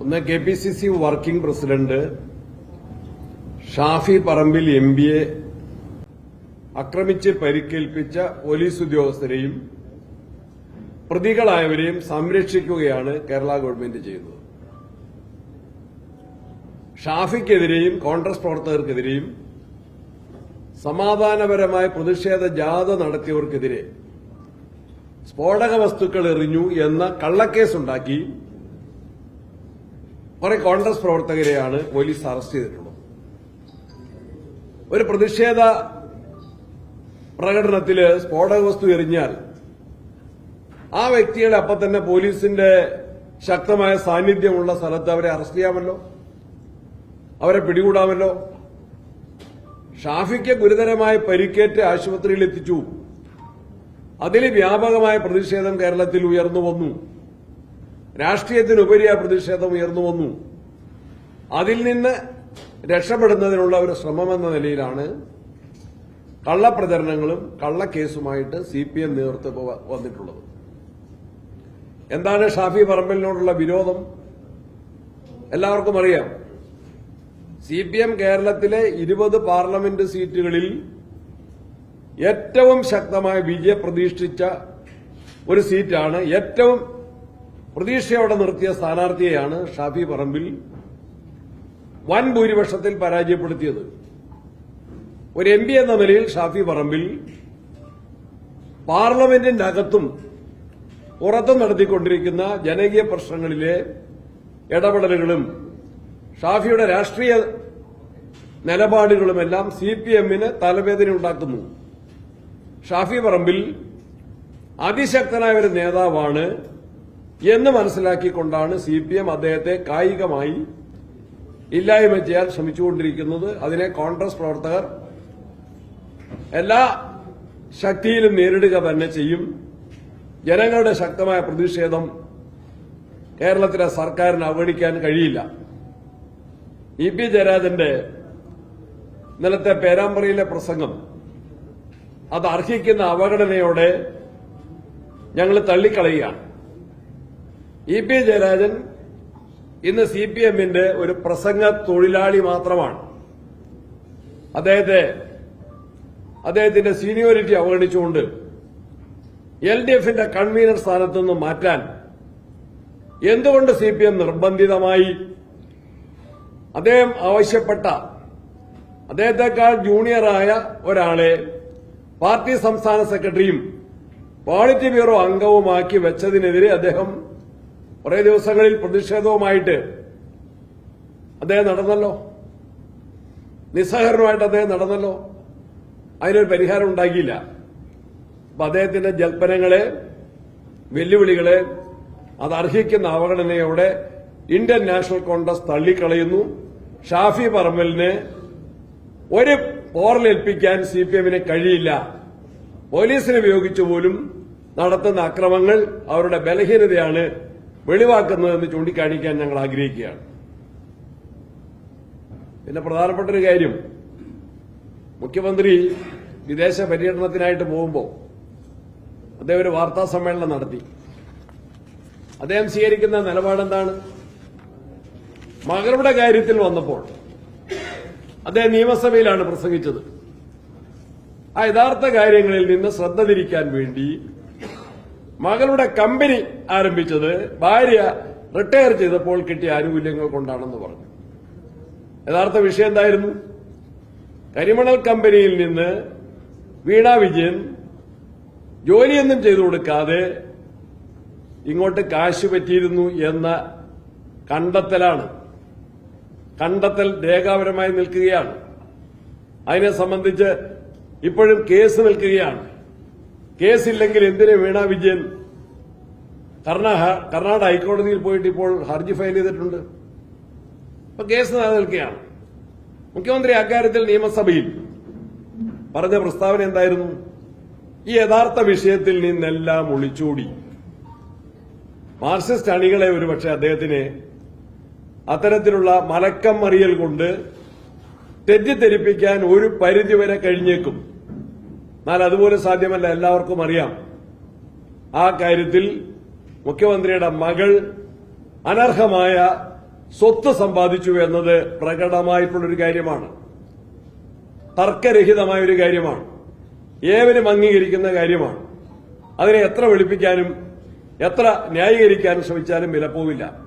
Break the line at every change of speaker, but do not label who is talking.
ഒന്ന് KPCC working president Shafi Parambil MPയെ ആക്രമിച്ച് പരിക്കേൽപ്പിച്ച police ഉദ്യോഗസ്ഥരെയും പ്രതികളായവരെയും സംരക്ഷിക്കുകയാണ് കേരള ഗവൺമെന്റ് ചെയ്യുന്നത്. ഷാഫിക്കെതിരെയും കോൺഗ്രസ് പ്രവർത്തകർക്കെതിരെയും സമാധാനപരമായ പ്രതിഷേധ ജാഥ നടത്തിയവർക്കെതിരെ സ്ഫോടക വസ്തുക്കൾ എറിഞ്ഞു എന്ന കള്ളക്കേസുണ്ടാക്കി കുറെ കോൺഗ്രസ് പ്രവർത്തകരെയാണ് പോലീസ് അറസ്റ്റ് ചെയ്തിട്ടുള്ളത്. ഒരു പ്രതിഷേധ പ്രകടനത്തില് സ്ഫോടക വസ്തു എറിഞ്ഞാൽ ആ വ്യക്തികളെ അപ്പം തന്നെ പോലീസിന്റെ ശക്തമായ സാന്നിധ്യമുള്ള സ്ഥലത്ത് അവരെ അറസ്റ്റ് ചെയ്യാമല്ലോ, അവരെ പിടികൂടാമല്ലോ. ഷാഫിക്ക് ഗുരുതരമായ പരിക്കേറ്റ് ആശുപത്രിയിൽ എത്തിച്ചു. അതിൽ വ്യാപകമായ പ്രതിഷേധം കേരളത്തിൽ ഉയർന്നു വന്നു. രാഷ്ട്രീയത്തിനുപരിയായ പ്രതിഷേധം ഉയർന്നു വന്നു. അതിൽ നിന്ന് രക്ഷപ്പെടുന്നതിനുള്ള ഒരു ശ്രമമെന്ന നിലയിലാണ് കള്ളപ്രചരണങ്ങളും കള്ളക്കേസുമായിട്ട് CPM നേതൃത്വം വന്നിട്ടുള്ളത്. എന്താണ് ഷാഫി പറമ്പലിനോടുള്ള വിരോധം? എല്ലാവർക്കും അറിയാം. CPM കേരളത്തിലെ 20 പാർലമെന്റ് സീറ്റുകളിൽ ഏറ്റവും ശക്തമായ വിജയം പ്രതീക്ഷിച്ച ഒരു സീറ്റാണ്. ഏറ്റവും പ്രതീക്ഷയോടെ നിർത്തിയ സ്ഥാനാർത്ഥിയെയാണ് ഷാഫി പറമ്പിൽ വൻ ഭൂരിപക്ഷത്തിൽ പരാജയപ്പെടുത്തിയത്. ഒരു MP എന്ന നിലയിൽ ഷാഫി പറമ്പിൽ പാർലമെന്റിന്റെ അകത്തും പുറത്തും നടത്തിക്കൊണ്ടിരിക്കുന്ന ജനകീയ പ്രശ്നങ്ങളിലെ ഇടപെടലുകളും ഷാഫിയുടെ രാഷ്ട്രീയ നിലപാടുകളുമെല്ലാം CPMന് തലവേദന ഉണ്ടാക്കുന്നു. ഷാഫി പറമ്പിൽ അതിശക്തനായ ഒരു നേതാവാണ് എന്ന് മനസ്സിലാക്കിക്കൊണ്ടാണ് CPM അദ്ദേഹത്തെ കായികമായി ഇല്ലായ്മ ചെയ്യാൻ ശ്രമിച്ചുകൊണ്ടിരിക്കുന്നത്. അതിനെ കോൺഗ്രസ് പ്രവർത്തകർ എല്ലാ ശക്തിയിലും നേരിടുക തന്നെ ചെയ്യും. ജനങ്ങളുടെ ശക്തമായ പ്രതിഷേധം കേരളത്തിലെ സർക്കാരിന് അവഗണിക്കാൻ കഴിയില്ല. EP ജയരാജന്റെ ഇന്നലത്തെ പേരാമ്പ്രയിലെ പ്രസംഗം അത് അർഹിക്കുന്ന അവഗണനയോടെ ഞങ്ങൾ തള്ളിക്കളയുകയാണ്. EP ജയരാജൻ ഇന്ന് CPMന്റെ ഒരു പ്രസംഗ തൊഴിലാളി മാത്രമാണ്. അദ്ദേഹത്തിന്റെ സീനിയോറിറ്റി അവഗണിച്ചുകൊണ്ട് LDFന്റെ കൺവീനർ സ്ഥാനത്ത് നിന്ന് മാറ്റാൻ എന്തുകൊണ്ട് CPM നിർബന്ധിതമായി? അദ്ദേഹം ആവശ്യപ്പെട്ട അദ്ദേഹത്തെക്കാൾ ജൂനിയറായ ഒരാളെ പാർട്ടി സംസ്ഥാന സെക്രട്ടറിയും പോളിറ്റ് ബ്യൂറോ അംഗവുമാക്കി വെച്ചതിനെതിരെ അദ്ദേഹം കുറെ ദിവസങ്ങളിൽ പ്രതിഷേധവുമായിട്ട് അദ്ദേഹം നടന്നല്ലോ. നിസ്സഹകരണമായിട്ട് അദ്ദേഹം നടന്നല്ലോ. അതിനൊരു പരിഹാരം ഉണ്ടാക്കിയില്ല. അപ്പൊ അദ്ദേഹത്തിന്റെ ജൽപ്പനങ്ങളെ, വെല്ലുവിളികളെ അത് അർഹിക്കുന്ന അവഗണനയോടെ ഇന്ത്യൻ നാഷണൽ കോൺഗ്രസ് തള്ളിക്കളയുന്നു. ഷാഫി പറമ്പലിന് ഒരു പോറലേൽപ്പിക്കാൻ CPMന് കഴിയില്ല. പോലീസിനെ ഉപയോഗിച്ചു പോലും നടത്തുന്ന അക്രമങ്ങൾ അവരുടെ ബലഹീനതയാണ് വെളിവാക്കുന്നതെന്ന് ചൂണ്ടിക്കാണിക്കാൻ ഞങ്ങൾ ആഗ്രഹിക്കുകയാണ്. പിന്നെ പ്രധാനപ്പെട്ട ഒരു കാര്യം, മുഖ്യമന്ത്രി വിദേശ പര്യടനത്തിനായിട്ട് പോകുമ്പോൾ അദ്ദേഹം ഒരു വാർത്താ സമ്മേളനം നടത്തി. അദ്ദേഹം സ്വീകരിക്കുന്ന നിലപാടെന്താണ്? മകളുടെ കാര്യത്തിൽ വന്നപ്പോൾ അദ്ദേഹം നിയമസഭയിലാണ് പ്രസംഗിച്ചത്. ആ യഥാർത്ഥ കാര്യങ്ങളിൽ നിന്ന് ശ്രദ്ധ തിരിക്കാൻ വേണ്ടി മകളുടെ കമ്പനി ആരംഭിച്ചത് ഭാര്യ റിട്ടയർ ചെയ്തപ്പോൾ കിട്ടിയ ആനുകൂല്യങ്ങൾ കൊണ്ടാണെന്ന് പറഞ്ഞു. യഥാർത്ഥ വിഷയം എന്തായിരുന്നു? കരിമണൽ കമ്പനിയിൽ നിന്ന് വീണ വിജയൻ ജോലിയൊന്നും ചെയ്തു കൊടുക്കാതെ ഇങ്ങോട്ട് കാശ് പറ്റിയിരുന്നു എന്ന കണ്ടെത്തലാണ്. കണ്ടെത്തൽ രേഖാപരമായി നിൽക്കുകയാണ്. അതിനെ സംബന്ധിച്ച് ഇപ്പോഴും കേസ് നിൽക്കുകയാണ്. കേസില്ലെങ്കിൽ എന്തിന് വീണ വിജയൻ കർണാടക ഹൈക്കോടതിയിൽ പോയിട്ട് ഇപ്പോൾ ഹർജി ഫയൽ ചെയ്തിട്ടുണ്ട്. അപ്പൊ കേസ് നിലനിൽക്കുകയാണ്. മുഖ്യമന്ത്രി അക്കാര്യത്തിൽ നിയമസഭയിൽ പറഞ്ഞ പ്രസ്താവന എന്തായിരുന്നു? ഈ യഥാർത്ഥ വിഷയത്തിൽ നിന്നെല്ലാം ഒളിച്ചോടി മാർക്സിസ്റ്റ് അണികളെ ഒരുപക്ഷെ അദ്ദേഹത്തിന് അത്തരത്തിലുള്ള മലക്കം മറിയൽ കൊണ്ട് തെറ്റിദ്ധരിപ്പിക്കാൻ ഒരു പരിധിവരെ കഴിഞ്ഞേക്കും. എന്നാൽ അതുപോലെ സാധ്യമല്ല. എല്ലാവർക്കും അറിയാം ആ കാര്യത്തിൽ മുഖ്യമന്ത്രിയുടെ മകൾ അനർഹമായ സ്വത്ത് സമ്പാദിച്ചു എന്നത് പ്രകടമായിട്ടുള്ളൊരു കാര്യമാണ്, തർക്കരഹിതമായ ഒരു കാര്യമാണ്, ഏവരും അംഗീകരിക്കുന്ന കാര്യമാണ്. അതിനെ എത്ര വെളുപ്പിക്കാനും എത്ര ന്യായീകരിക്കാനും ശ്രമിച്ചാലും വിലപ്പോവില്ല.